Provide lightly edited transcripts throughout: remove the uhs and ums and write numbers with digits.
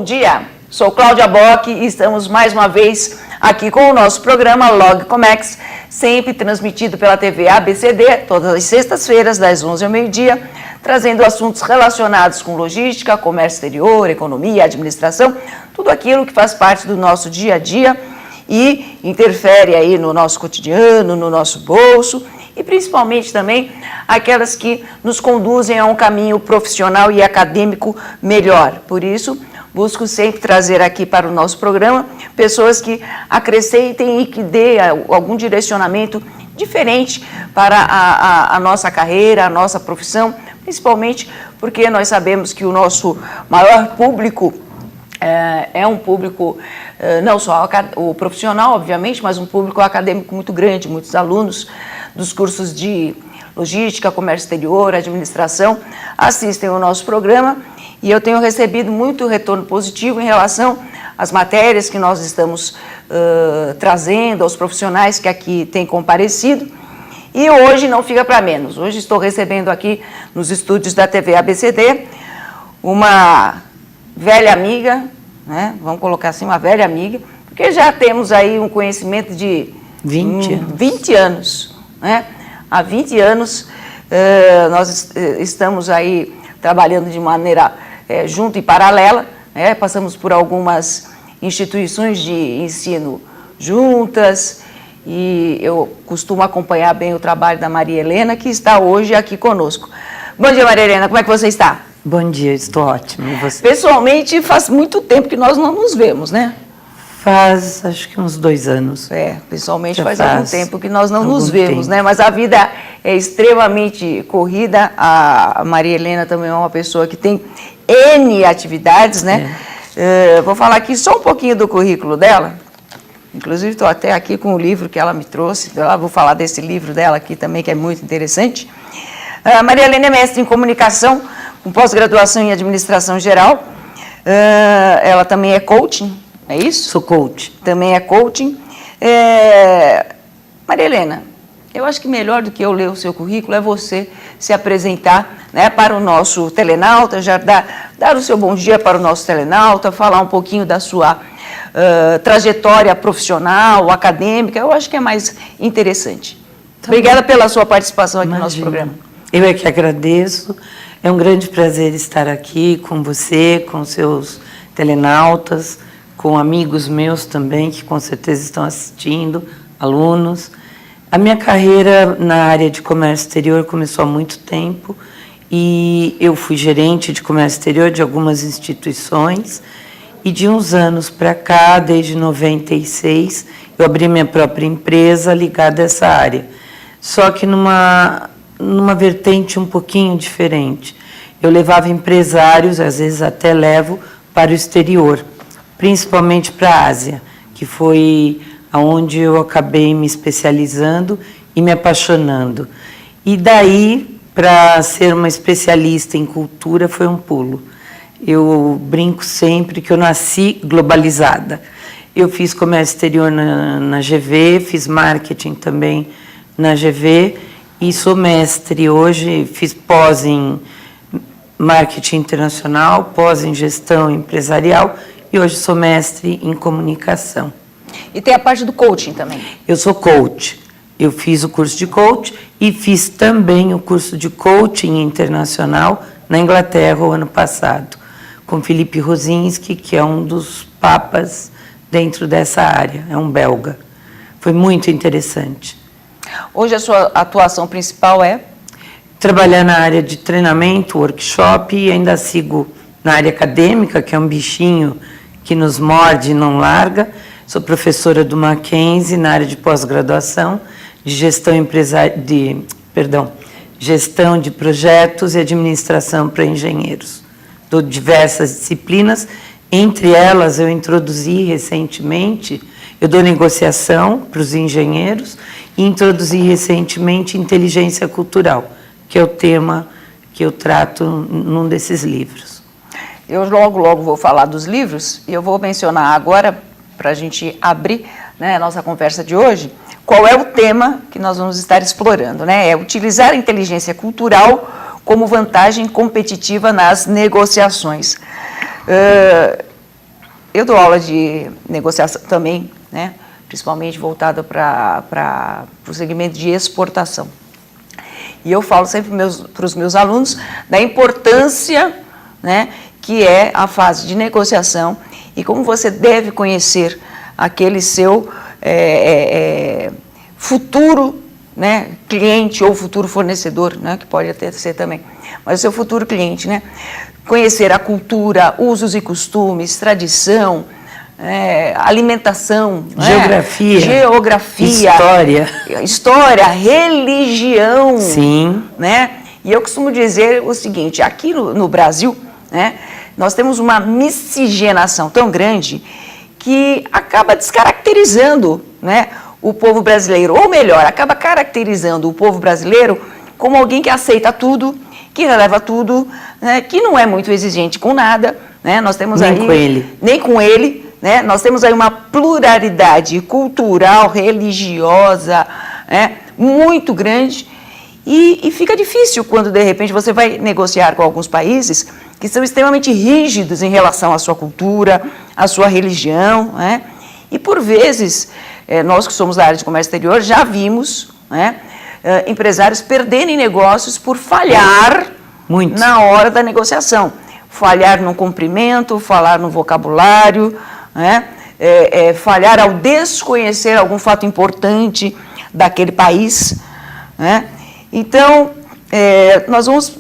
dia, sou Cláudia Bock e estamos mais uma vez aqui com o nosso programa LogComex, sempre transmitido pela TV ABCD, todas as sextas-feiras, das 11 ao meio-dia, trazendo assuntos relacionados com logística, comércio exterior, economia, administração, tudo aquilo que faz parte do nosso dia a dia e interfere aí no nosso cotidiano, no nosso bolso e principalmente também aquelas que nos conduzem a um caminho profissional e acadêmico melhor. Por isso, busco sempre trazer aqui para o nosso programa pessoas que acrescentem e que dê algum direcionamento diferente para a nossa carreira, a nossa profissão, principalmente porque nós sabemos que o nosso maior público é um público, não só o profissional, obviamente, mas um público acadêmico muito grande, muitos alunos dos cursos de logística, comércio exterior, administração, assistem ao nosso programa e eu tenho recebido muito retorno positivo em relação às matérias que nós estamos trazendo, aos profissionais que aqui têm comparecido. E hoje não fica para menos. Hoje estou recebendo aqui nos estúdios da TV ABCD uma velha amiga, né? Vamos colocar assim, uma velha amiga, porque já temos aí um conhecimento de 20 anos. Né? Há 20 anos nós estamos aí trabalhando de maneira junto e paralela, né? Passamos por algumas instituições de ensino juntas e eu costumo acompanhar bem o trabalho da Maria Helena, que está hoje aqui conosco. Bom dia, Maria Helena, como é que você está? Bom dia, estou ótima. E você? Pessoalmente, faz muito tempo que nós não nos vemos, né? Faz, acho que uns 2 anos. Pessoalmente faz algum tempo que nós não nos vemos, né? Mas a vida é extremamente corrida. A Maria Helena também é uma pessoa que tem N atividades, né? Vou falar aqui só um pouquinho do currículo dela. Inclusive, estou até aqui com o livro que ela me trouxe. Vou falar desse livro dela aqui também, que é muito interessante. A Maria Helena é mestre em comunicação, com pós-graduação em administração geral. Ela também é coaching. É isso? Sou coach. Também é coaching. Maria Helena, eu acho que melhor do que eu ler o seu currículo é você se apresentar, né, para o nosso telenauta, já dar o seu bom dia para o nosso telenauta, falar um pouquinho da sua trajetória profissional, acadêmica. Eu acho que é mais interessante. Obrigada pela sua participação aqui no nosso programa. Eu é que agradeço. É um grande prazer estar aqui com você, com seus telenautas, com amigos meus também, que com certeza estão assistindo, alunos. A minha carreira na área de comércio exterior começou há muito tempo e eu fui gerente de comércio exterior de algumas instituições e de uns anos para cá, desde 96, eu abri minha própria empresa ligada a essa área. Só que numa vertente um pouquinho diferente. Eu levava empresários, às vezes até levo, para o exterior, principalmente para a Ásia, que foi aonde eu acabei me especializando e me apaixonando. E daí, para ser uma especialista em cultura, foi um pulo. Eu brinco sempre que eu nasci globalizada. Eu fiz comércio exterior na GV, fiz marketing também na GV e sou mestre hoje, fiz pós em marketing internacional, pós em gestão empresarial e hoje sou mestre em comunicação. E tem a parte do coaching também? Eu sou coach. Eu fiz o curso de coach e fiz também o curso de coaching internacional na Inglaterra o ano passado, com Felipe Rosinski, que é um dos papas dentro dessa área, é um belga. Foi muito interessante. Hoje a sua atuação principal é? Trabalhar na área de treinamento, workshop e ainda sigo na área acadêmica, que é um bichinho que nos morde e não larga. Sou professora do Mackenzie na área de pós-graduação de gestão de projetos e administração para engenheiros. Dou diversas disciplinas, entre elas eu introduzi recentemente, eu dou negociação para os engenheiros e introduzi recentemente inteligência cultural, que é o tema que eu trato num desses livros. Eu logo vou falar dos livros e eu vou mencionar agora, para a gente abrir, né, a nossa conversa de hoje, qual é o tema que nós vamos estar explorando, né? É utilizar a inteligência cultural como vantagem competitiva nas negociações. eu dou aula de negociação também, né? Principalmente voltada para o segmento de exportação. E eu falo sempre para os meus alunos da importância, né, que é a fase de negociação e como você deve conhecer aquele seu futuro, né, cliente ou futuro fornecedor, né, que pode até ser também, mas o seu futuro cliente, né? Conhecer a cultura, usos e costumes, tradição, alimentação, geografia, história, religião. Sim. Né? E eu costumo dizer o seguinte, aqui no Brasil, né, nós temos uma miscigenação tão grande que acaba descaracterizando, né, o povo brasileiro, ou melhor, acaba caracterizando o povo brasileiro como alguém que aceita tudo, que releva tudo, né, que não é muito exigente com nada, né? Nós temos nem com ele. Né? Nós temos aí uma pluralidade cultural, religiosa, né, muito grande e fica difícil quando, de repente, você vai negociar com alguns países que são extremamente rígidos em relação à sua cultura, à sua religião, né? E, por vezes, nós que somos da área de comércio exterior já vimos, né, empresários perderem negócios por falhar muito na hora da negociação. Falhar no cumprimento, falar no vocabulário, né? Falhar ao desconhecer algum fato importante daquele país, né? Então, nós vamos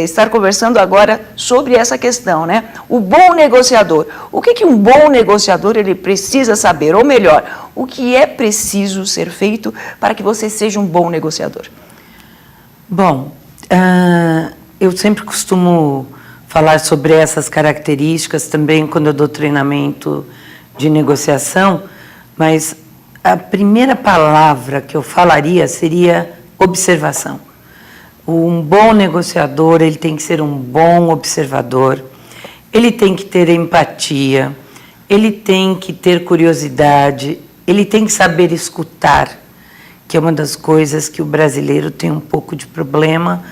estar conversando agora sobre essa questão, né? O bom negociador. O que um bom negociador ele precisa saber? Ou melhor, o que é preciso ser feito para que você seja um bom negociador? Bom, eu sempre costumo falar sobre essas características também quando eu dou treinamento de negociação, mas a primeira palavra que eu falaria seria observação. Um bom negociador, ele tem que ser um bom observador, ele tem que ter empatia, ele tem que ter curiosidade, ele tem que saber escutar, que é uma das coisas que o brasileiro tem um pouco de problema.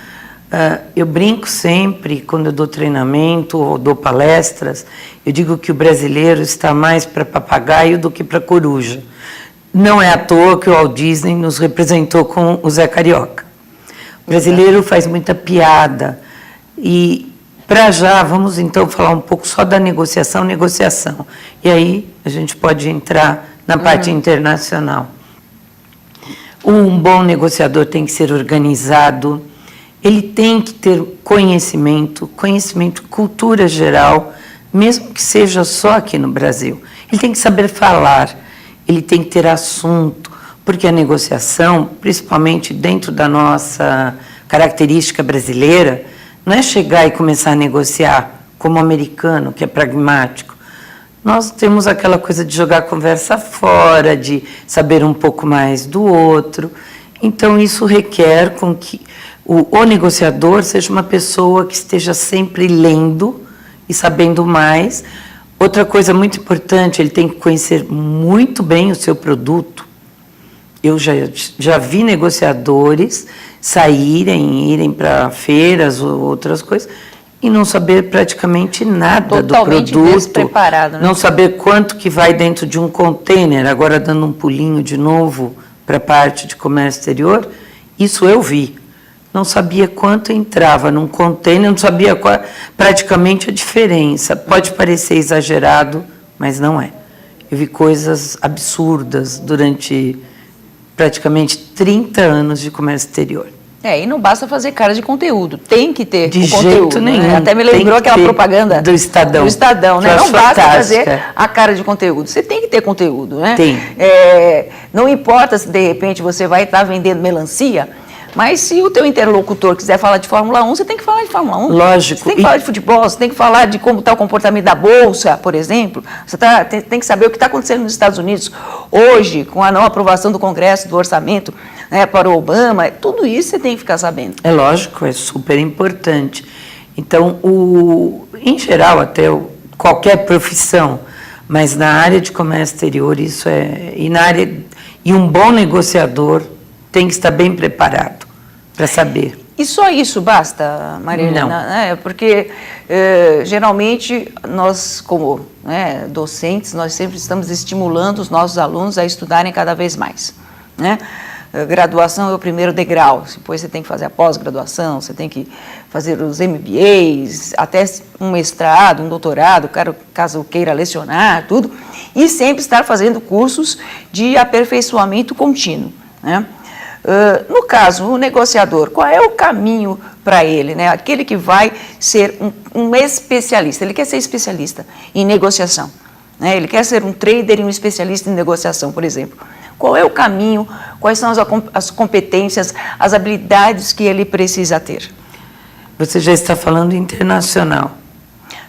Eu brinco sempre, quando eu dou treinamento ou dou palestras, eu digo que o brasileiro está mais para papagaio do que para coruja. Não é à toa que o Walt Disney nos representou com o Zé Carioca. O brasileiro faz muita piada. E, para já, vamos então falar um pouco só da negociação. E aí a gente pode entrar na parte internacional. Um bom negociador tem que ser organizado, ele tem que ter conhecimento, cultura geral, mesmo que seja só aqui no Brasil. Ele tem que saber falar, ele tem que ter assunto, porque a negociação, principalmente dentro da nossa característica brasileira, não é chegar e começar a negociar como o americano, que é pragmático. Nós temos aquela coisa de jogar a conversa fora, de saber um pouco mais do outro. Então, isso requer com que o negociador seja uma pessoa que esteja sempre lendo e sabendo mais. Outra coisa muito importante, ele tem que conhecer muito bem o seu produto. Eu já vi negociadores irem para feiras ou outras coisas e não saber praticamente nada totalmente do produto, despreparado, né? Não saber quanto que vai dentro de um container, agora dando um pulinho de novo para a parte de comércio exterior, isso eu vi. Não sabia quanto entrava num container, não sabia praticamente a diferença. Pode parecer exagerado, mas não é. Eu vi coisas absurdas durante praticamente 30 anos de comércio exterior. E não basta fazer cara de conteúdo, tem que ter de o conteúdo. Jeito nenhum. Né? Até me lembrou aquela propaganda do Estadão. Do Estadão, né? Não basta fantástica. fazer a cara de conteúdo, você tem que ter conteúdo, né? Tem. Não importa se de repente você vai estar vendendo melancia, mas se o teu interlocutor quiser falar de Fórmula 1, você tem que falar de Fórmula 1. Lógico. Você tem que falar de futebol, você tem que falar de como está o comportamento da Bolsa, por exemplo. Você tem que saber o que está acontecendo nos Estados Unidos hoje, com a não aprovação do Congresso, do orçamento, né, para o Obama. Tudo isso você tem que ficar sabendo. É lógico, é super importante. Então, em geral, até qualquer profissão, mas na área de comércio exterior, isso e um bom negociador tem que estar bem preparado para saber. E só isso basta, Maria Helena? Né? Porque, geralmente, nós, como docentes, nós sempre estamos estimulando os nossos alunos a estudarem cada vez mais, né? Graduação é o primeiro degrau, depois você tem que fazer a pós-graduação, você tem que fazer os MBAs, até um mestrado, um doutorado, caso queira lecionar, tudo, e sempre estar fazendo cursos de aperfeiçoamento contínuo, né? No caso, o negociador, qual é o caminho para ele, né? Aquele que vai ser um especialista, ele quer ser especialista em negociação, né? Ele quer ser um trader e um especialista em negociação, por exemplo. Qual é o caminho, quais são as competências, as habilidades que ele precisa ter? Você já está falando internacional.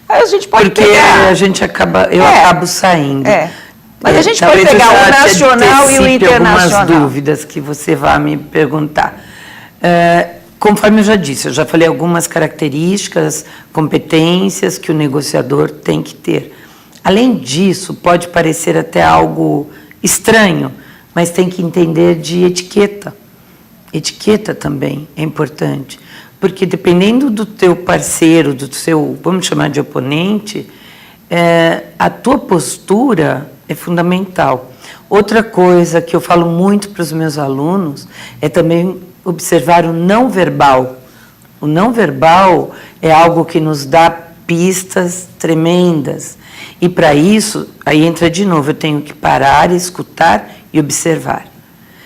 Aí a gente pode porque pegar... a gente eu acabo saindo. Mas a gente pode pegar o nacional e o internacional. Algumas dúvidas que você vai me perguntar. Conforme eu já falei algumas características, competências que o negociador tem que ter. Além disso, pode parecer até algo estranho, mas tem que entender de etiqueta. Etiqueta também é importante, porque dependendo do teu parceiro, do seu, vamos chamar de oponente, a tua postura é fundamental. Outra coisa que eu falo muito para os meus alunos é também observar o não verbal. O não verbal é algo que nos dá pistas tremendas. E para isso, aí entra de novo, eu tenho que parar, escutar e observar.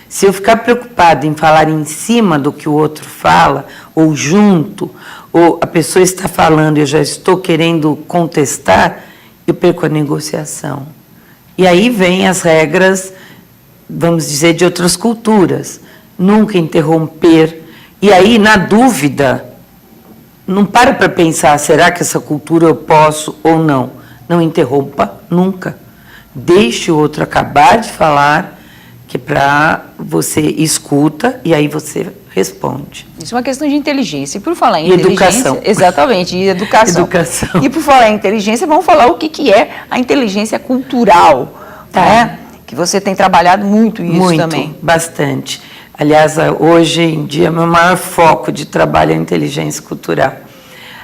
Se eu ficar preocupado em falar em cima do que o outro fala, ou junto, ou a pessoa está falando e eu já estou querendo contestar, eu perco a negociação. E aí vem as regras, vamos dizer, de outras culturas. Nunca interromper. E aí, na dúvida, não para pensar, será que essa cultura eu posso ou não? Não interrompa nunca. Deixe o outro acabar de falar, que para você escuta e aí você responde. Isso é uma questão de inteligência. E por falar em inteligência... Educação. Exatamente, e educação. E por falar em inteligência, vamos falar o que é a inteligência cultural, né? Que você tem trabalhado muito isso também. Muito, bastante. Aliás, hoje em dia, meu maior foco de trabalho é a inteligência cultural.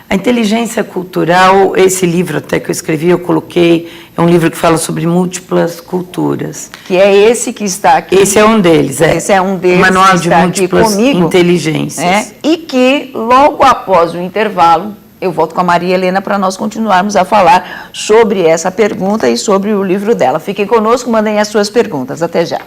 A inteligência cultural, esse livro até que eu escrevi, eu coloquei, é um livro que fala sobre múltiplas culturas. Que é esse que está aqui. Esse é um deles, Esse é um deles, Manual de Múltiplas comigo, Inteligências. E que, logo após o intervalo, eu volto com a Maria Helena para nós continuarmos a falar sobre essa pergunta e sobre o livro dela. Fiquem conosco, mandem as suas perguntas. Até já.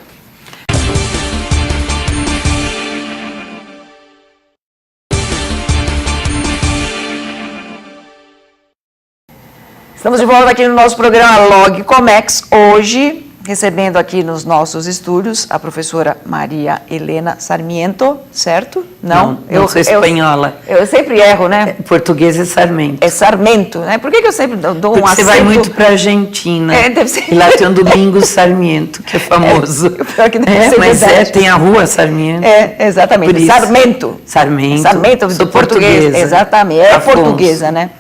Estamos de volta aqui no nosso programa Log Comex, hoje recebendo aqui nos nossos estúdios a professora Maria Helena Sarmiento, certo? Não, eu sou espanhola. Eu sempre erro, né? Português é Sarmento. É Sarmento, né? Por que eu sempre dou Porque um acento? Você vai muito para a Argentina. Deve ser. E lá tem um Domingos Sarmiento, que é famoso. Pior que deve ser mas verdade. tem a rua Sarmiento. Exatamente. Sarmento. Sarmento. Do português. Exatamente. É Afonso. Portuguesa, né?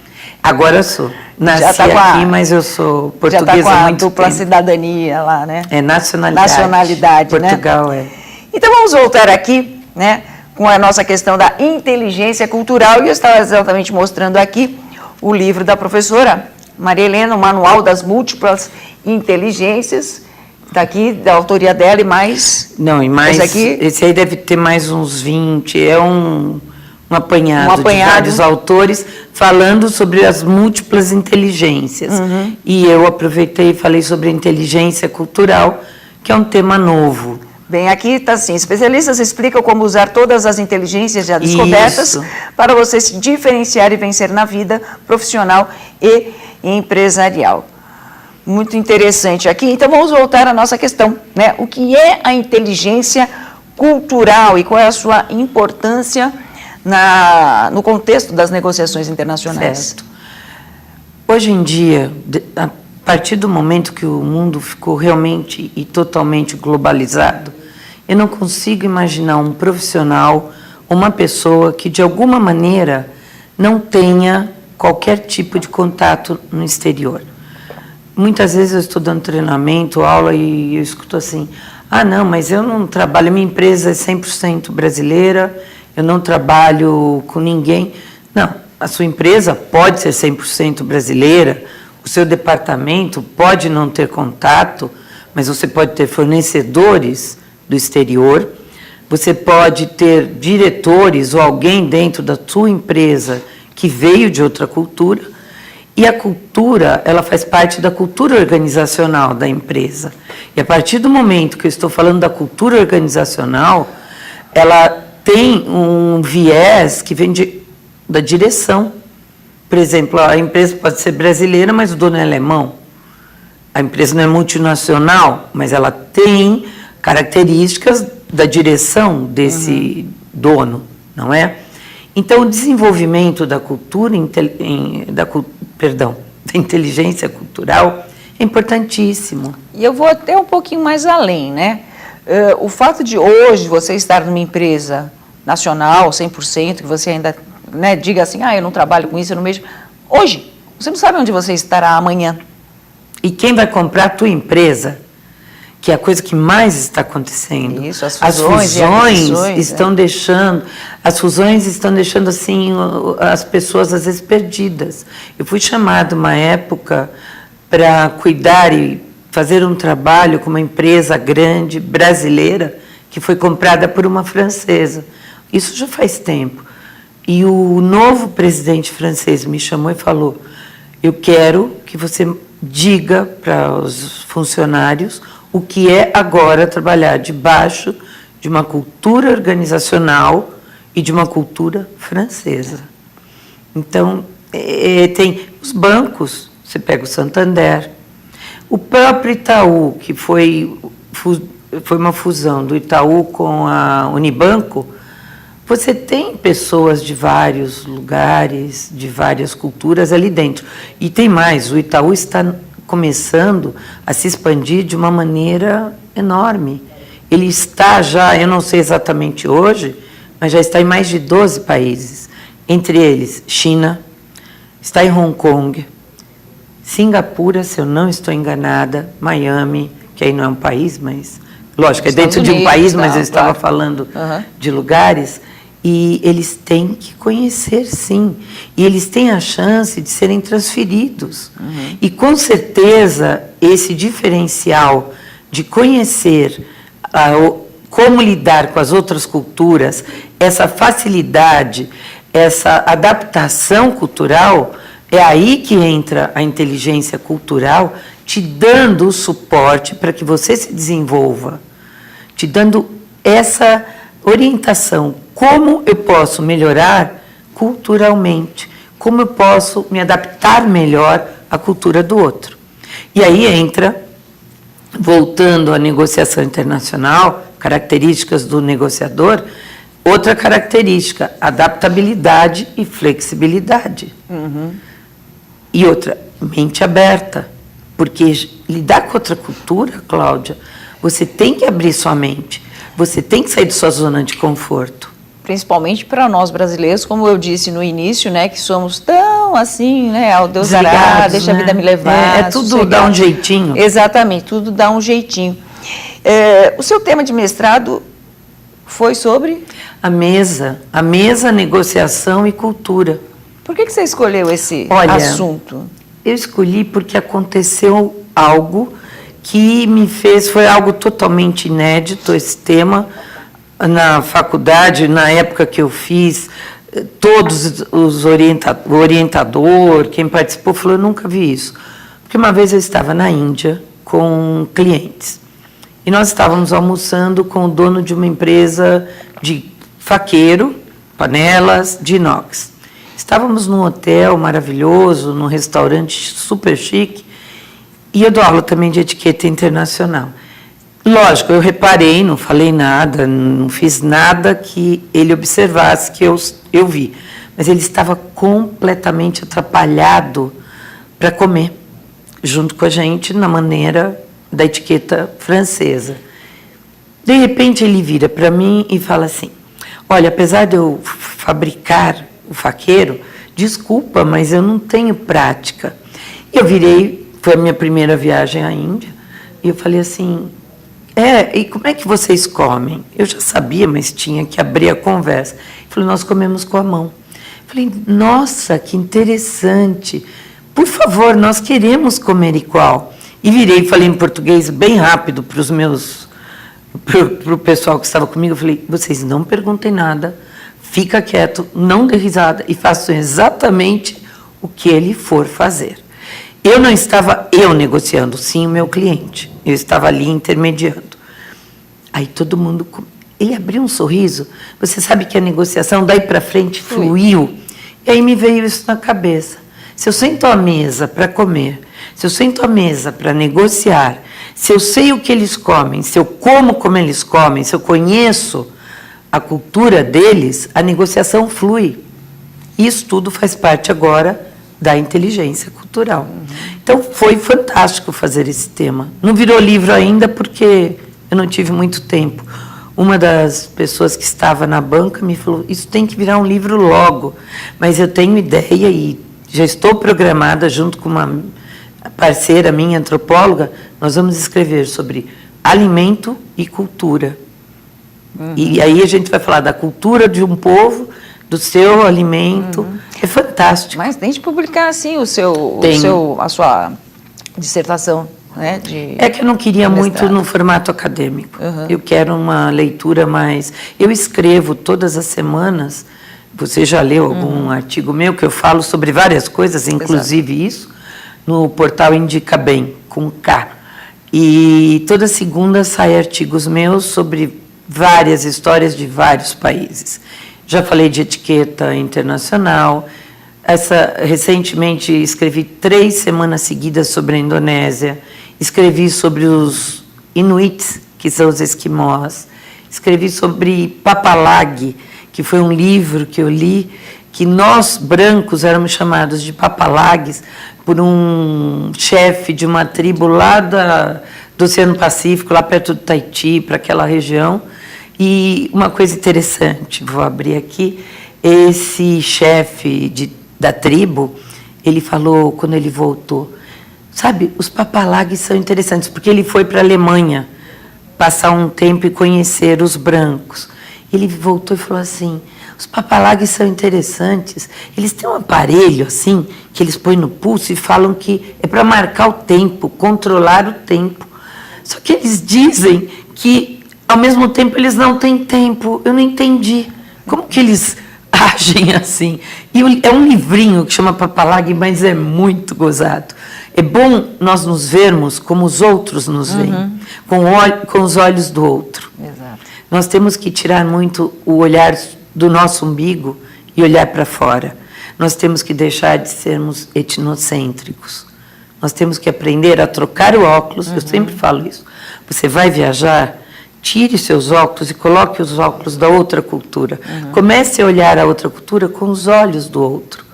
Agora eu sou. Nasci aqui, mas eu sou portuguesa há muito tempo. Já está com a dupla cidadania lá, né? É nacionalidade. Nacionalidade, Portugal, né? Então vamos voltar aqui, né, com a nossa questão da inteligência cultural. E eu estava exatamente mostrando aqui o livro da professora Maria Helena, o Manual das Múltiplas Inteligências. Está aqui, da autoria dela e mais... Não, e mais... Aqui, esse aí deve ter mais uns 20, é um apanhado de vários autores falando sobre as múltiplas inteligências. E eu aproveitei e falei sobre a inteligência cultural, que é um tema novo. Bem, aqui está assim, especialistas explicam como usar todas as inteligências já descobertas para você se diferenciar e vencer na vida profissional e empresarial. Muito interessante aqui. Então, vamos voltar à nossa questão, né? O que é a inteligência cultural e qual é a sua importância no contexto das negociações internacionais? Certo. Hoje em dia, a partir do momento que o mundo ficou realmente e totalmente globalizado, eu não consigo imaginar um profissional, uma pessoa que de alguma maneira não tenha qualquer tipo de contato no exterior. Muitas vezes eu estou dando treinamento, aula e eu escuto assim, não, mas eu não trabalho, minha empresa é 100% brasileira, eu não trabalho com ninguém. Não, a sua empresa pode ser 100% brasileira, o seu departamento pode não ter contato, mas você pode ter fornecedores do exterior, você pode ter diretores ou alguém dentro da sua empresa que veio de outra cultura, e a cultura, ela faz parte da cultura organizacional da empresa. E a partir do momento que eu estou falando da cultura organizacional, ela tem um viés que vem da direção. Por exemplo, a empresa pode ser brasileira, mas o dono é alemão. A empresa não é multinacional, mas ela tem características da direção desse dono, não é? Então, o desenvolvimento da cultura, da inteligência cultural é importantíssimo. E eu vou até um pouquinho mais além, né? O fato de hoje você estar numa empresa nacional, 100%, que você ainda, né, diga assim, eu não trabalho com isso, eu não mexo. Hoje, você não sabe onde você estará amanhã. E quem vai comprar a tua empresa, que é a coisa que mais está acontecendo. Isso, as fusões estão deixando, assim as pessoas às vezes perdidas. Eu fui chamada uma época para cuidar e fazer um trabalho com uma empresa grande brasileira que foi comprada por uma francesa. Isso já faz tempo. E o novo presidente francês me chamou e falou: eu quero que você diga para os funcionários o que é agora trabalhar debaixo de uma cultura organizacional e de uma cultura francesa. Então, tem os bancos, você pega o Santander, o próprio Itaú, que foi uma fusão do Itaú com a Unibanco. Você tem pessoas de vários lugares, de várias culturas ali dentro. E tem mais, o Itaú está começando a se expandir de uma maneira enorme. Ele está já, eu não sei exatamente hoje, mas já está em mais de 12 países. Entre eles, China, está em Hong Kong, Singapura, se eu não estou enganada, Miami, que aí não é um país, mas, lógico, é dentro de um país, mas eu estava falando de lugares. E eles têm que conhecer, sim. E eles têm a chance de serem transferidos. E, com certeza, esse diferencial de conhecer como lidar com as outras culturas, essa facilidade, essa adaptação cultural, é aí que entra a inteligência cultural, te dando o suporte para que você se desenvolva, te dando essa orientação. Como eu posso melhorar culturalmente? Como eu posso me adaptar melhor à cultura do outro? E aí entra, voltando à negociação internacional, características do negociador, outra característica, adaptabilidade e flexibilidade. E outra, mente aberta. Porque lidar com outra cultura, Cláudia, você tem que abrir sua mente. Você tem que sair de sua zona de conforto. Principalmente para nós brasileiros, como eu disse no início, né, que somos tão assim, né, ao Deus dará, deixa a vida me levar. Tudo dá um jeitinho. Exatamente, tudo dá um jeitinho. O seu tema de mestrado foi sobre? A mesa, negociação e cultura. Por que você escolheu esse assunto? Eu escolhi porque aconteceu algo que foi algo totalmente inédito, esse tema. Na faculdade, na época que eu fiz, todos o orientador, quem participou, falou: eu nunca vi isso. Porque uma vez eu estava na Índia com clientes, e nós estávamos almoçando com o dono de uma empresa de faqueiro, panelas de inox. Estávamos num hotel maravilhoso, num restaurante super chique, e eu dou aula também de etiqueta internacional. Lógico, eu reparei, não falei nada, não fiz nada que ele observasse, que eu vi. Mas ele estava completamente atrapalhado para comer, junto com a gente, na maneira da etiqueta francesa. De repente, ele vira para mim e fala assim: olha, apesar de eu fabricar o faqueiro, desculpa, mas eu não tenho prática. E eu virei, foi a minha primeira viagem à Índia, e eu falei assim: e como é que vocês comem? Eu já sabia, mas tinha que abrir a conversa. Ele falou, nós comemos com a mão. Eu falei, nossa, que interessante. Por favor, nós queremos comer igual. E virei e falei em português bem rápido para o pessoal que estava comigo. Eu falei, vocês não perguntem nada, fica quieto, não dê risada e façam exatamente o que ele for fazer. Eu não estava negociando, sim o meu cliente. Eu estava ali intermediando. Aí todo mundo... Ele abriu um sorriso. Você sabe que a negociação daí para frente fluiu. E aí me veio isso na cabeça. Se eu sento à mesa para comer, se eu sento à mesa para negociar, se eu sei o que eles comem, se eu como eles comem, se eu conheço a cultura deles, a negociação flui. Isso tudo faz parte agora da inteligência cultural. Então, foi fantástico fazer esse tema. Não virou livro ainda porque eu não tive muito tempo. Uma das pessoas que estava na banca me falou, isso tem que virar um livro logo, mas eu tenho ideia e já estou programada junto com uma parceira minha, antropóloga, nós vamos escrever sobre alimento e cultura. E aí a gente vai falar da cultura de um povo, do seu alimento. É fantástico. Mas tem de publicar, assim, a sua dissertação, né? É que eu não queria muito no formato acadêmico. Eu quero uma leitura mais... Eu escrevo todas as semanas, você já leu algum artigo meu, que eu falo sobre várias coisas, inclusive isso, no portal Indica Bem, com K. E toda segunda saem artigos meus sobre várias histórias de vários países. Já falei de etiqueta internacional. Recentemente escrevi 3 semanas seguidas sobre a Indonésia. Escrevi sobre os Inuits, que são os esquimós. Escrevi sobre Papalag, que foi um livro que eu li, que nós, brancos, éramos chamados de papalagues por um chefe de uma tribo lá do Oceano Pacífico, lá perto do Tahiti, para aquela região. E uma coisa interessante, vou abrir aqui, esse chefe da tribo, ele falou, quando ele voltou, sabe, os papalagues são interessantes, porque ele foi para a Alemanha passar um tempo e conhecer os brancos. Ele voltou e falou assim, os papalagues são interessantes, eles têm um aparelho assim, que eles põem no pulso e falam que é para marcar o tempo, controlar o tempo. Só que eles dizem que, ao mesmo tempo, eles não têm tempo. Eu não entendi. Como que eles agem assim? E é um livrinho que chama Papalag, mas é muito gozado. É bom nós nos vermos como os outros nos veem, com os olhos do outro. Exato. Nós temos que tirar muito o olhar do nosso umbigo e olhar para fora. Nós temos que deixar de sermos etnocêntricos. Nós temos que aprender a trocar o óculos. Eu sempre falo isso. Você vai viajar, tire seus óculos e coloque os óculos da outra cultura. Comece a olhar a outra cultura com os olhos do outro.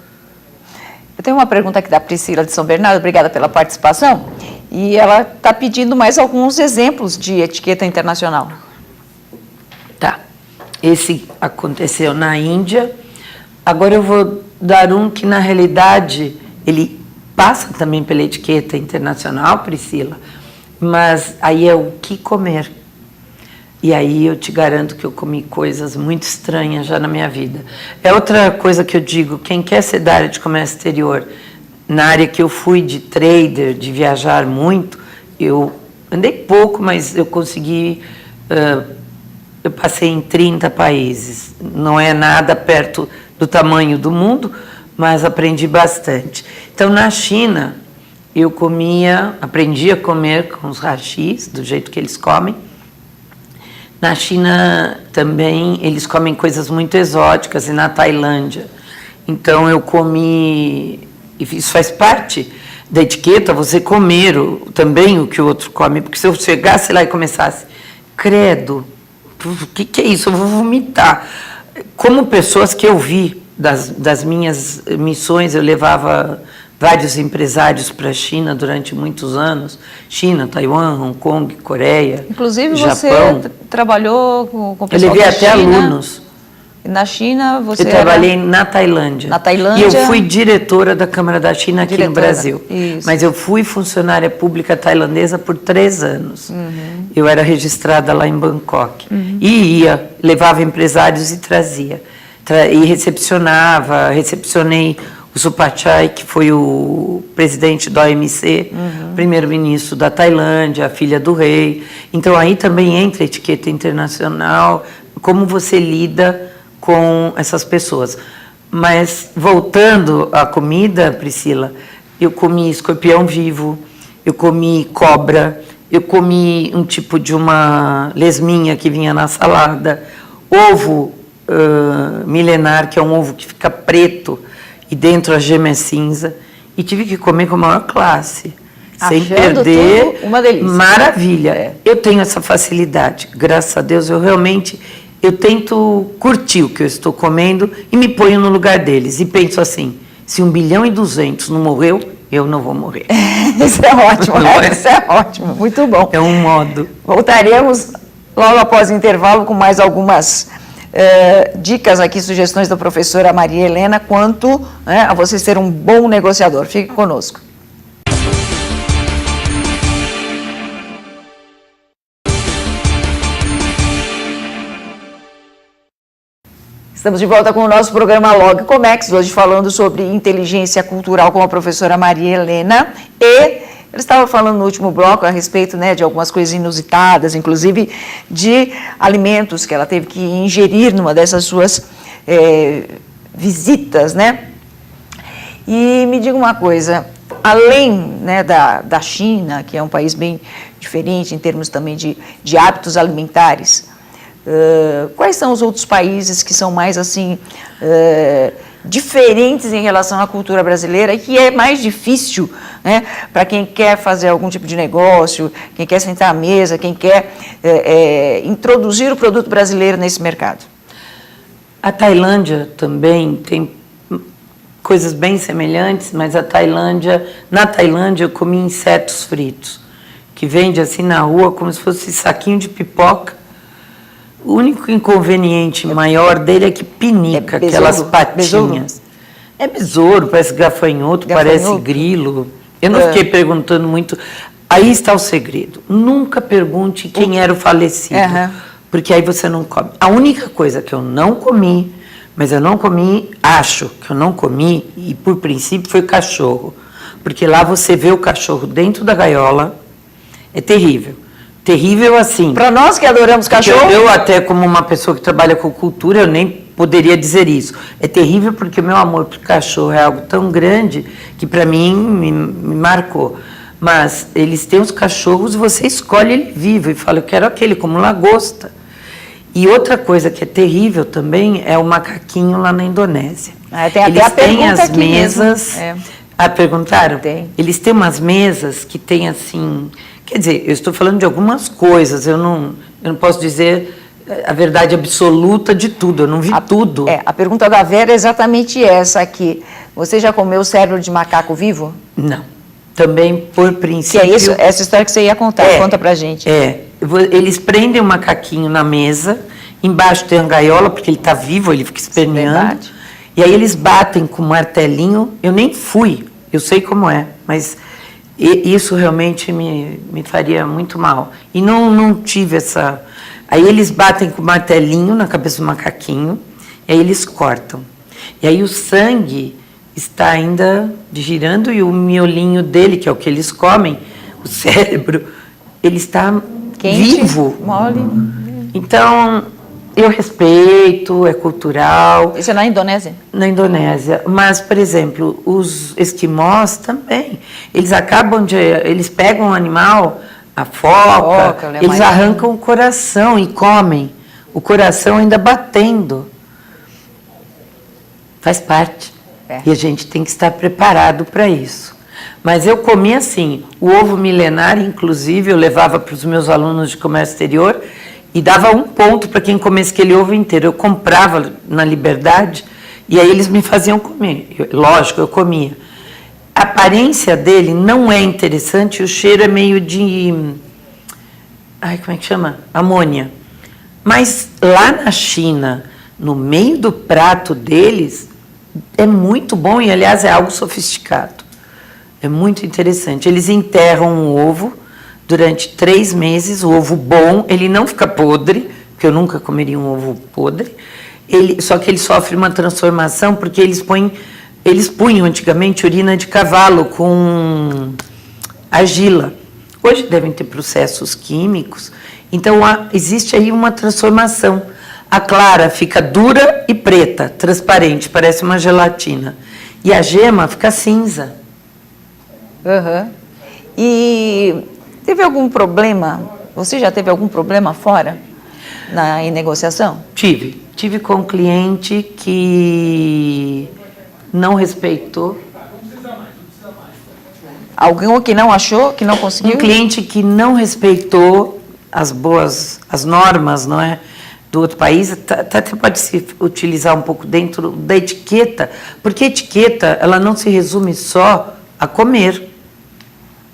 Eu tenho uma pergunta aqui da Priscila de São Bernardo, obrigada pela participação. E ela está pedindo mais alguns exemplos de etiqueta internacional. Tá. Esse aconteceu na Índia. Agora eu vou dar um que, na realidade, ele passa também pela etiqueta internacional, Priscila, mas aí é o que comer. E aí eu te garanto que eu comi coisas muito estranhas já na minha vida. É outra coisa que eu digo, quem quer ser da área de comércio exterior, na área que eu fui de trader, de viajar muito, eu andei pouco, mas eu consegui... eu passei em 30 países. Não é nada perto do tamanho do mundo, mas aprendi bastante. Então, na China, eu aprendi a comer com os hashis, do jeito que eles comem. Na China também eles comem coisas muito exóticas, e na Tailândia. Então eu comi, e isso faz parte da etiqueta, você comer também o que o outro come, porque se eu chegasse lá e começasse, credo, o que é isso? Eu vou vomitar. Como pessoas que eu vi das minhas missões, eu levava vários empresários para a China durante muitos anos, China, Taiwan, Hong Kong, Coreia, inclusive Japão. Você trabalhou com o pessoal da China? Eu levei até China. alunos. Na China, você Eu trabalhei na Tailândia. Na Tailândia. E eu fui diretora da Câmara da China aqui no Brasil. Isso. Mas eu fui funcionária pública tailandesa por 3 anos. Eu era registrada lá em Bangkok. E levava empresários e trazia. E recepcionei o Supachai, que foi o presidente da OMC, primeiro-ministro da Tailândia, a filha do rei. Então, aí também entra a etiqueta internacional, como você lida com essas pessoas. Mas, voltando à comida, Priscila, eu comi escorpião vivo, eu comi cobra, eu comi um tipo de uma lesminha que vinha na salada, ovo milenar, que é um ovo que fica preto, e dentro a gema é cinza, e tive que comer com a maior classe, sem perder. Tudo uma delícia. Maravilha. Eu tenho essa facilidade, graças a Deus, eu tento curtir o que eu estou comendo e me ponho no lugar deles, e penso assim, se 1,2 bilhão não morreu, eu não vou morrer. Isso é ótimo, isso é ótimo, muito bom. É um modo. Voltaremos logo após o intervalo com mais algumas dicas aqui, sugestões da professora Maria Helena quanto a você ser um bom negociador. Fique conosco. Estamos de volta com o nosso programa Log Comex, hoje falando sobre inteligência cultural com a professora Maria Helena. E ela estava falando no último bloco a respeito de algumas coisas inusitadas, inclusive de alimentos que ela teve que ingerir numa dessas suas visitas, E me diga uma coisa, além da China, que é um país bem diferente em termos também de hábitos alimentares, quais são os outros países que são mais assim diferentes em relação à cultura brasileira e que é mais difícil para quem quer fazer algum tipo de negócio, quem quer sentar à mesa, quem quer introduzir o produto brasileiro nesse mercado? A Tailândia também tem coisas bem semelhantes, mas na Tailândia eu comi insetos fritos, que vende assim na rua como se fosse saquinho de pipoca. O único inconveniente maior dele é que pinica aquelas patinhas. É besouro, parece gafanhoto, parece grilo. Eu não fiquei perguntando muito. Aí está o segredo. Nunca pergunte quem era o falecido, porque aí você não come. A única coisa que eu não comi, acho que eu não comi, e por princípio foi cachorro. Porque lá você vê o cachorro dentro da gaiola, é terrível. Terrível assim. Para nós que adoramos cachorro. Eu até como uma pessoa que trabalha com cultura, eu nem poderia dizer isso. É terrível porque o meu amor por cachorro é algo tão grande que para mim me marcou. Mas eles têm os cachorros e você escolhe ele vivo e fala, eu quero aquele, como lagosta. E outra coisa que é terrível também é o macaquinho lá na Indonésia. Tem até eles a têm as aqui mesas. Perguntaram? Tem. Eles têm umas mesas que tem assim. Quer dizer, eu estou falando de algumas coisas, eu não posso dizer a verdade absoluta de tudo, eu não vi tudo. A pergunta da Vera é exatamente essa aqui. Você já comeu cérebro de macaco vivo? Não. Também, por princípio... Que é isso, essa história que você ia contar, conta pra gente. Eles prendem o macaquinho na mesa, embaixo tem a gaiola, porque ele está vivo, ele fica esperneando. E aí eles batem com um martelinho, eu nem fui, eu sei como é, mas... isso realmente me faria muito mal. E não tive essa... Aí eles batem com o martelinho na cabeça do macaquinho, e aí eles cortam. E aí o sangue está ainda girando e o miolinho dele, que é o que eles comem, o cérebro, ele está quente, vivo. Mole. Então, eu respeito, é cultural. Isso é na Indonésia? Na Indonésia. Mas, por exemplo, os esquimós também. Eles pegam um animal, a foca, eles arrancam o coração e comem. O coração ainda batendo. Faz parte. E a gente tem que estar preparado para isso. Mas eu comi assim, o ovo milenar, inclusive, eu levava para os meus alunos de comércio exterior e dava 1 ponto para quem comesse aquele ovo inteiro. Eu comprava na Liberdade e aí eles me faziam comer. Lógico, eu comia. A aparência dele não é interessante, o cheiro é meio de... como é que chama? Amônia. Mas lá na China, no meio do prato deles, é muito bom e, aliás, é algo sofisticado. É muito interessante. Eles enterram um ovo durante 3 meses, o ovo bom, ele não fica podre, porque eu nunca comeria um ovo podre, só que ele sofre uma transformação, porque eles punham antigamente urina de cavalo com argila. Hoje devem ter processos químicos, então existe aí uma transformação. A clara fica dura e preta, transparente, parece uma gelatina. E a gema fica cinza. Uhum. E teve algum problema? Você já teve algum problema fora em negociação? Tive com um cliente que não respeitou. Alguém que não achou, que não conseguiu? Um cliente que não respeitou as normas, não é, do outro país. Até pode se utilizar um pouco dentro da etiqueta, porque a etiqueta ela não se resume só a comer.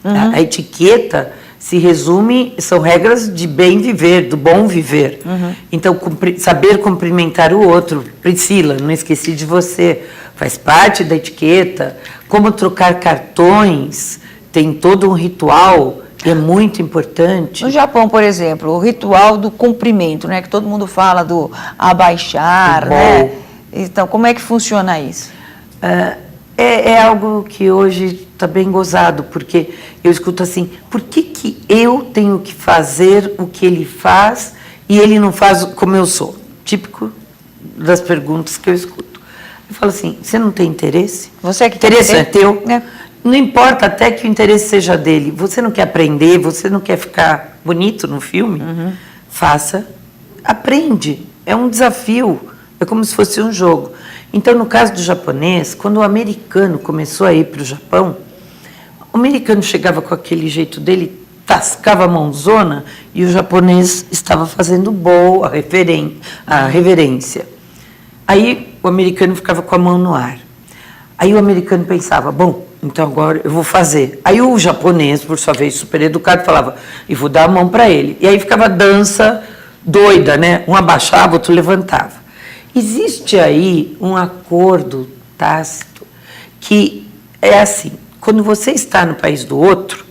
Uhum. A etiqueta se resume, são regras de bem viver, do bom viver. Uhum. Então, saber cumprimentar o outro. Priscila, não esqueci de você, faz parte da etiqueta. Como trocar cartões, tem todo um ritual que é muito importante. No Japão, por exemplo, o ritual do cumprimento, né, que todo mundo fala do abaixar, né? Então, como é que funciona isso? É algo que hoje está bem gozado, porque eu escuto assim, por que eu tenho que fazer o que ele faz e ele não faz como eu sou? Típico das perguntas que eu escuto. Eu falo assim, você não tem interesse? Você é que tem interesse é teu? É. Não importa até que o interesse seja dele. Você não quer aprender, você não quer ficar bonito no filme? Uhum. Faça, aprende. É um desafio, é como se fosse um jogo. Então, no caso do japonês, quando o americano começou a ir para o Japão, o americano chegava com aquele jeito dele, tascava a mãozona, e o japonês estava fazendo boa a reverência. Aí o americano ficava com a mão no ar. Aí o americano pensava, bom, então agora eu vou fazer. Aí o japonês, por sua vez, super educado, falava, e vou dar a mão para ele. E aí ficava a dança doida, né? Um abaixava, outro levantava. Existe aí um acordo tácito que é assim, quando você está no país do outro,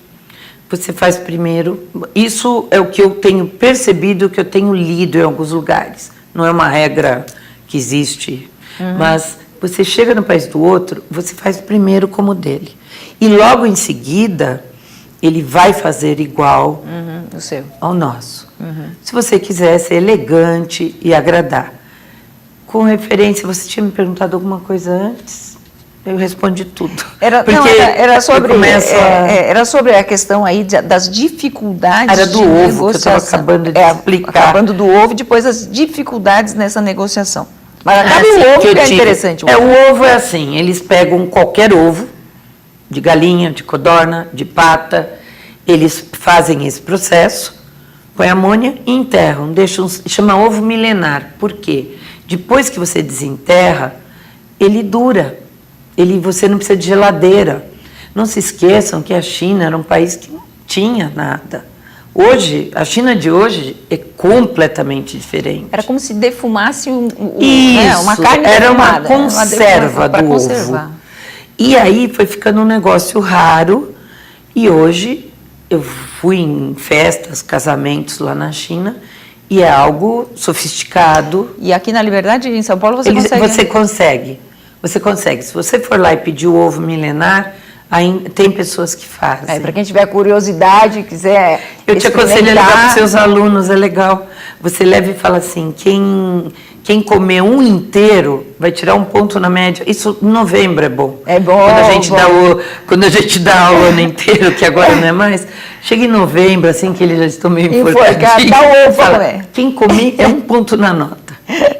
você faz primeiro, isso é o que eu tenho percebido, que eu tenho lido em alguns lugares, não é uma regra que existe, mas você chega no país do outro, você faz primeiro como dele, e logo em seguida, ele vai fazer igual o seu. Ao nosso. Se você quiser ser elegante e agradar. Com referência, você tinha me perguntado alguma coisa antes? Eu respondi tudo. Era sobre a questão aí das dificuldades. Era do ovo, que eu estava acabando de explicar. Acabando do ovo, depois as dificuldades nessa negociação. Mas acaba o ovo, que é interessante. O ovo é assim, eles pegam qualquer ovo, de galinha, de codorna, de pata, eles fazem esse processo, põem amônia e enterram, chama ovo milenar. Por quê? Depois que você desenterra, ele dura. Você não precisa de geladeira. Não se esqueçam que a China era um país que não tinha nada. Hoje, a China de hoje é completamente diferente. Era como se defumasse Isso, uma carne era defumada, uma conserva do ovo. E aí foi ficando um negócio raro. E hoje eu fui em festas, casamentos lá na China, e é algo sofisticado. E aqui na Liberdade, em São Paulo, você consegue? Você consegue. Se você for lá e pedir o ovo milenar, aí tem pessoas que fazem. Para quem tiver curiosidade, quiser eu te aconselho a levar para os seus alunos, é legal. Você leva e fala assim, quem comer um inteiro vai tirar um ponto na média. Isso em novembro é bom. É bom. Quando a gente dá o ano inteiro, que agora não é mais, chega em novembro, assim que eles já estão meio enforcadinhos. Dá o ovo, fala, quem comer é um ponto na nota.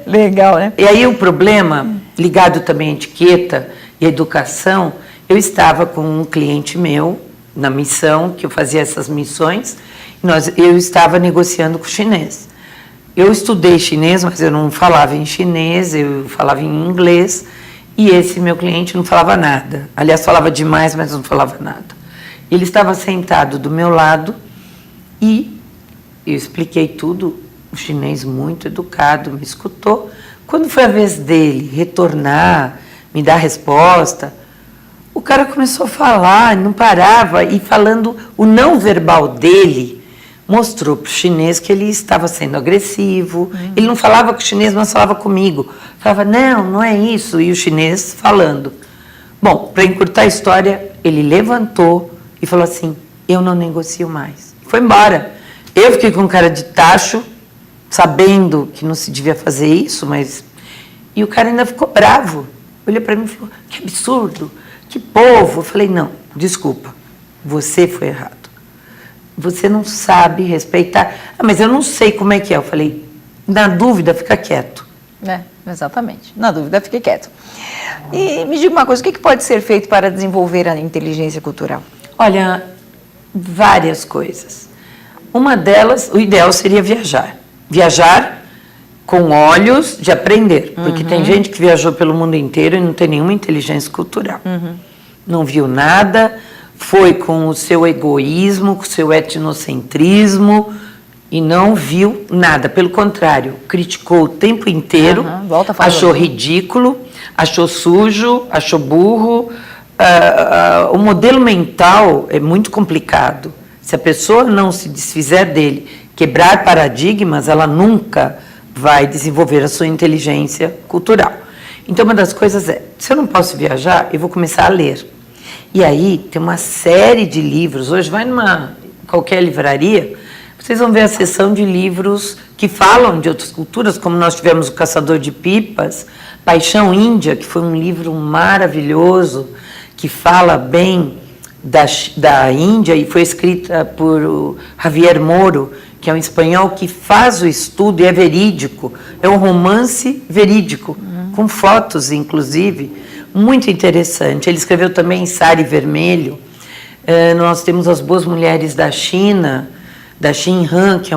Legal, né? E aí o problema, ligado também à etiqueta e à educação, eu estava com um cliente meu, na missão, que eu fazia essas missões, eu estava negociando com o chinês. Eu estudei chinês, mas eu não falava em chinês, eu falava em inglês, e esse meu cliente não falava nada. Aliás, falava demais, mas não falava nada. Ele estava sentado do meu lado e eu expliquei tudo, o chinês muito educado me escutou. Quando foi a vez dele retornar, me dar a resposta, o cara começou a falar, não parava, e falando o não verbal dele, mostrou para o chinês que ele estava sendo agressivo. Ele não falava com o chinês, mas falava comigo. Falava, não é isso. E o chinês falando. Bom, para encurtar a história, ele levantou e falou assim, eu não negocio mais. Foi embora. Eu fiquei com cara de tacho, sabendo que não se devia fazer isso, mas... E o cara ainda ficou bravo. Olhou para mim e falou, que absurdo, que povo. Eu falei, não, desculpa, você foi errado. Você não sabe respeitar. Ah, mas eu não sei como é que é. Eu falei, na dúvida, fica quieto. Exatamente. Na dúvida, fique quieto. E me diga uma coisa, o que pode ser feito para desenvolver a inteligência cultural? Olha, várias coisas. Uma delas, o ideal seria viajar. Viajar com olhos de aprender. Porque tem gente que viajou pelo mundo inteiro e não tem nenhuma inteligência cultural. Não viu nada, foi com o seu egoísmo, com o seu etnocentrismo e não viu nada. Pelo contrário, criticou o tempo inteiro, achou ridículo, achou sujo, achou burro. O modelo mental é muito complicado. Se a pessoa não se desfizer dele, quebrar paradigmas, ela nunca vai desenvolver a sua inteligência cultural. Então, uma das coisas é, se eu não posso viajar, eu vou começar a ler. E aí, tem uma série de livros. Hoje, vai numa qualquer livraria, vocês vão ver a seção de livros que falam de outras culturas, como nós tivemos o Caçador de Pipas, Paixão Índia, que foi um livro maravilhoso, que fala bem da Índia, e foi escrita por Javier Moro, que é um espanhol que faz o estudo e é verídico. É um romance verídico, com fotos, inclusive, muito interessante. Ele escreveu também Sari Vermelho. Nós temos As Boas Mulheres da China, da Xin Han, que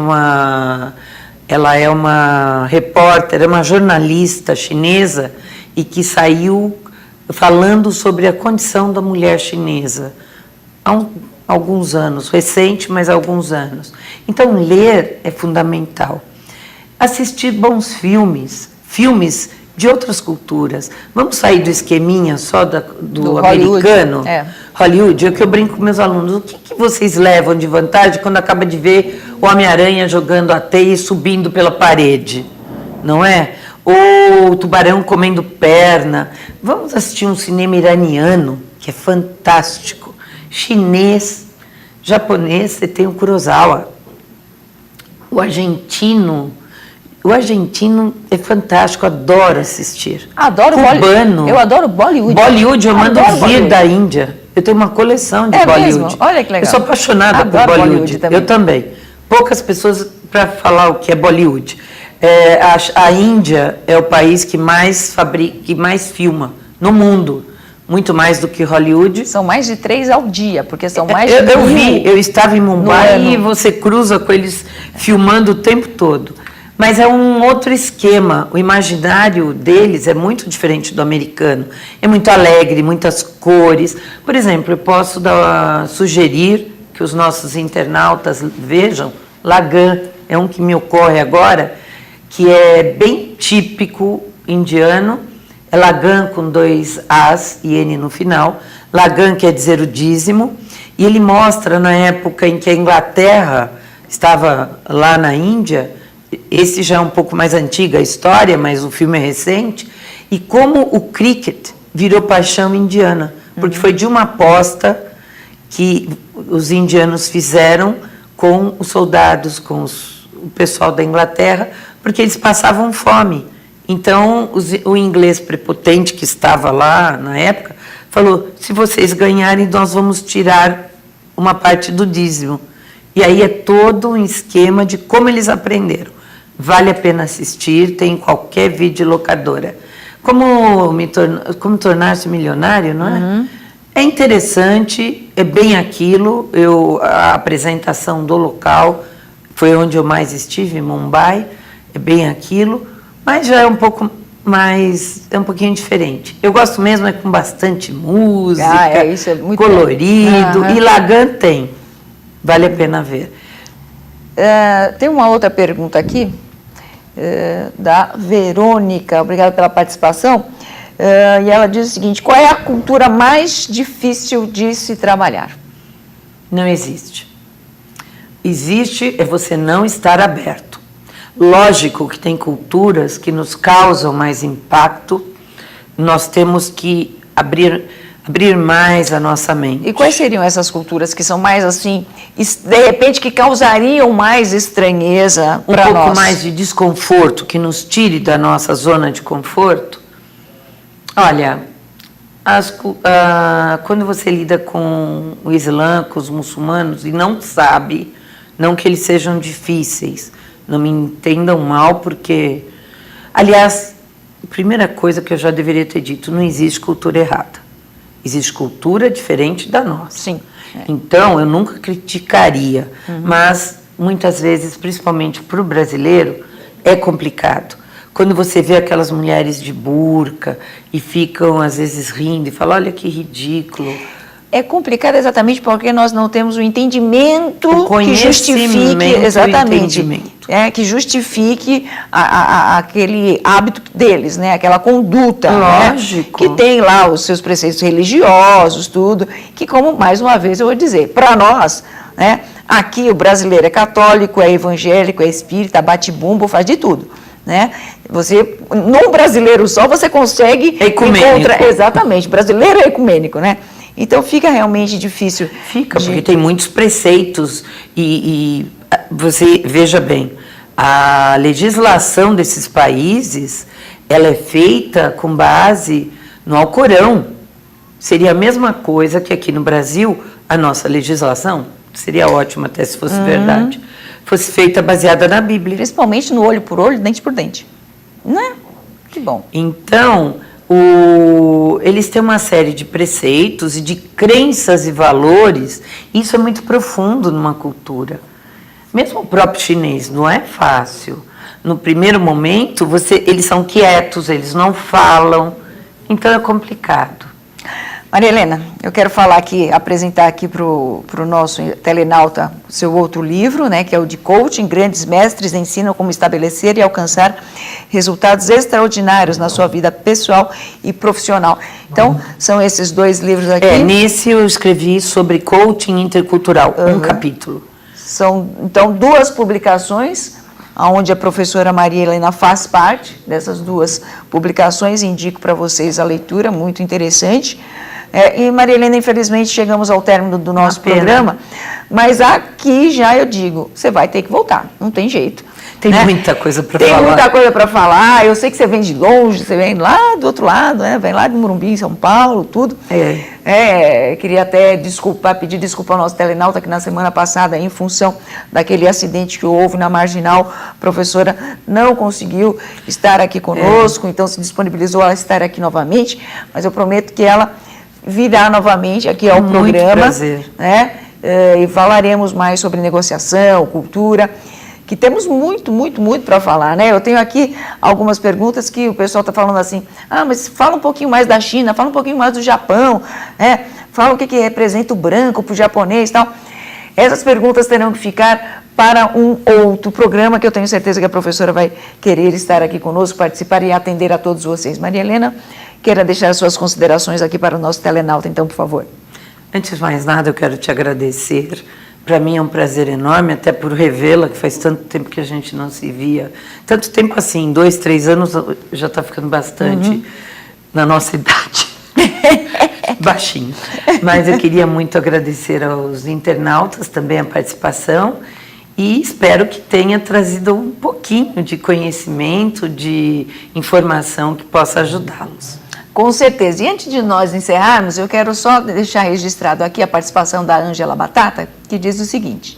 ela é uma repórter, é uma jornalista chinesa e que saiu falando sobre a condição da mulher chinesa há alguns anos, recente, mas há alguns anos. Então, ler é fundamental. Assistir bons filmes de outras culturas. Vamos sair do esqueminha só do americano? Hollywood, é o que eu brinco com meus alunos. O que vocês levam de vantagem quando acaba de ver o Homem-Aranha jogando a teia e subindo pela parede? Não é? Ou o tubarão comendo perna. Vamos assistir um cinema iraniano, que é fantástico. Chinês, japonês, você tem o Kurosawa. O argentino é fantástico, adoro assistir. Adoro cubano. Eu adoro Bollywood. Bollywood, eu mando vir da Índia. Eu tenho uma coleção de Bollywood. Mesmo? Olha que legal. Eu sou apaixonada por Bollywood. Eu também. Poucas pessoas para falar o que é Bollywood. A Índia é o país que mais filma no mundo. Muito mais do que Hollywood. São mais de 3 ao dia, porque são mais de Eu vi, eu estava em Mumbai e você cruza com eles filmando o tempo todo. Mas é um outro esquema. O imaginário deles é muito diferente do americano. É muito alegre, muitas cores. Por exemplo, eu posso sugerir que os nossos internautas vejam. Lagan é um que me ocorre agora, que é bem típico indiano. É Lagan com 2 As e N no final. Lagan quer dizer o dízimo. E ele mostra na época em que a Inglaterra estava lá na Índia. Esse já é um pouco mais antiga a história, mas o filme é recente. E como o cricket virou paixão indiana. Porque foi de uma aposta que os indianos fizeram com os soldados, com o pessoal da Inglaterra, porque eles passavam fome. Então, o inglês prepotente que estava lá na época falou, se vocês ganharem, nós vamos tirar uma parte do dízimo. E aí é todo um esquema de como eles aprenderam. Vale a pena assistir, tem em qualquer videolocadora. Como tornar-se milionário, não é? É interessante, é bem aquilo. A apresentação do local foi onde eu mais estive, em Mumbai, é bem aquilo. Mas já é um pouco mais, é um pouquinho diferente. Eu gosto mesmo é com bastante música, isso é muito colorido, e Lagan tem, vale a pena ver. Tem uma outra pergunta aqui, da Verônica. Obrigada pela participação. E ela diz o seguinte: qual é a cultura mais difícil de se trabalhar? Não existe. Existe é você não estar aberto. Lógico que tem culturas que nos causam mais impacto, nós temos que abrir mais a nossa mente. E quais seriam essas culturas que são mais assim, de repente, que causariam mais estranheza para nós? Um pouco mais de desconforto, que nos tire da nossa zona de conforto? Olha, quando você lida com o Islã, com os muçulmanos, e não sabe, não que eles sejam difíceis, não me entendam mal, porque, aliás, a primeira coisa que eu já deveria ter dito, não existe cultura errada. Existe cultura diferente da nossa. Sim. Então, eu nunca criticaria, mas muitas vezes, principalmente para o brasileiro, é complicado. Quando você vê aquelas mulheres de burca e ficam, às vezes, rindo e falam, olha que ridículo. É complicado exatamente porque nós não temos o entendimento que justifique, exatamente, que justifique aquele hábito deles, né? Aquela conduta, lógico, né? Que tem lá os seus preceitos religiosos, tudo, que, como mais uma vez eu vou dizer, para nós, né? Aqui o brasileiro é católico, é evangélico, é espírita, bate bumbo, faz de tudo, né? Você, num brasileiro só, você consegue encontrar, exatamente, brasileiro é ecumênico, né? Então fica realmente difícil. Porque tem muitos preceitos e você veja bem, a legislação desses países, ela é feita com base no Alcorão. Seria a mesma coisa que aqui no Brasil, a nossa legislação, seria ótima até se fosse verdade, fosse feita baseada na Bíblia. Principalmente no olho por olho, dente por dente. Né? Que bom. Então, eles têm uma série de preceitos e de crenças e valores, isso é muito profundo numa cultura. Mesmo o próprio chinês, não é fácil. No primeiro momento, eles são quietos, eles não falam, então é complicado. Maria Helena, eu quero apresentar aqui para o nosso telenauta o seu outro livro, né, que é o de Coaching, Grandes Mestres Ensinam Como Estabelecer e Alcançar Resultados Extraordinários na Sua Vida Pessoal e Profissional. Então, são esses dois livros aqui. Nesse eu escrevi sobre coaching intercultural, um capítulo. São, então, 2 publicações, onde a professora Maria Helena faz parte dessas 2 publicações, indico para vocês a leitura, muito interessante. E Maria Helena, infelizmente, chegamos ao término do nosso programa, mas aqui já eu digo, você vai ter que voltar, não tem jeito. Tem muita coisa para falar. Tem muita coisa para falar, eu sei que você vem de longe, você vem lá do outro lado, né? Vem lá de Morumbi, São Paulo, tudo. Queria até pedir desculpa ao nosso telenauta, que na semana passada, em função daquele acidente que houve na Marginal, a professora não conseguiu estar aqui conosco, então se disponibilizou a estar aqui novamente, mas eu prometo que ela virá novamente aqui ao programa. Prazer. Né? E falaremos mais sobre negociação, cultura, que temos muito para falar, né? Eu tenho aqui algumas perguntas que o pessoal está falando assim, mas fala um pouquinho mais da China, fala um pouquinho mais do Japão, né? Fala o que representa o branco para o japonês e tal. Essas perguntas terão que ficar para um outro programa, que eu tenho certeza que a professora vai querer estar aqui conosco, participar e atender a todos vocês. Maria Helena, queira deixar suas considerações aqui para o nosso telenauta, então, por favor. Antes de mais nada, eu quero te agradecer. Para mim é um prazer enorme, até por revê-la, que faz tanto tempo que a gente não se via. Tanto tempo assim, 2, 3 anos, já está ficando bastante na nossa idade. Baixinho. Mas eu queria muito agradecer aos internautas também a participação e espero que tenha trazido um pouquinho de conhecimento, de informação que possa ajudá-los. Com certeza. E antes de nós encerrarmos, eu quero só deixar registrado aqui a participação da Ângela Batata, que diz o seguinte: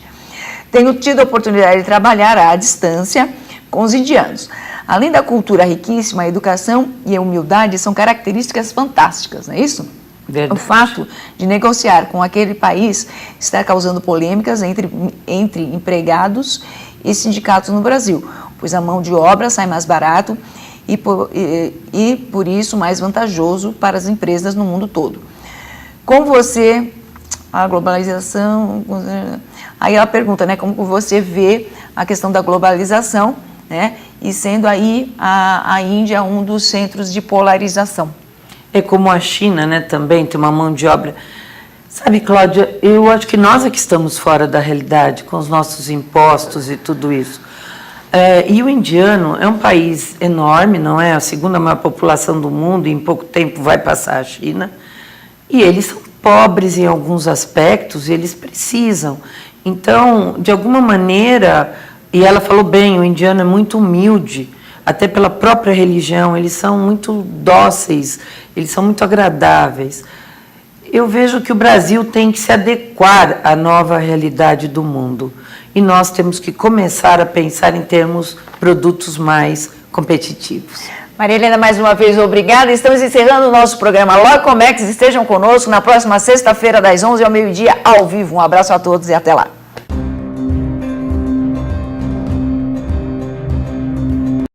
tenho tido a oportunidade de trabalhar à distância com os indianos. Além da cultura riquíssima, a educação e a humildade são características fantásticas, não é isso? Verdade. O fato de negociar com aquele país está causando polêmicas entre empregados e sindicatos no Brasil, pois a mão de obra sai mais barato e por isso mais vantajoso para as empresas no mundo todo. Com você, a globalização... Aí ela pergunta, né, como você vê a questão da globalização, né? E sendo aí a Índia um dos centros de polarização. É como a China, né, também tem uma mão de obra. Sabe, Cláudia, eu acho que nós é que estamos fora da realidade, com os nossos impostos e tudo isso. E o indiano é um país enorme, não é? A segunda maior população do mundo, e em pouco tempo vai passar a China. E eles são pobres em alguns aspectos, e eles precisam. Então, de alguma maneira, e ela falou bem, o indiano é muito humilde, até pela própria religião, eles são muito dóceis, eles são muito agradáveis. Eu vejo que o Brasil tem que se adequar à nova realidade do mundo. E nós temos que começar a pensar em termos produtos mais competitivos. Maria Helena, mais uma vez, obrigada. Estamos encerrando o nosso programa Logcomex. Estejam conosco na próxima sexta-feira, das 11 ao meio-dia, ao vivo. Um abraço a todos e até lá.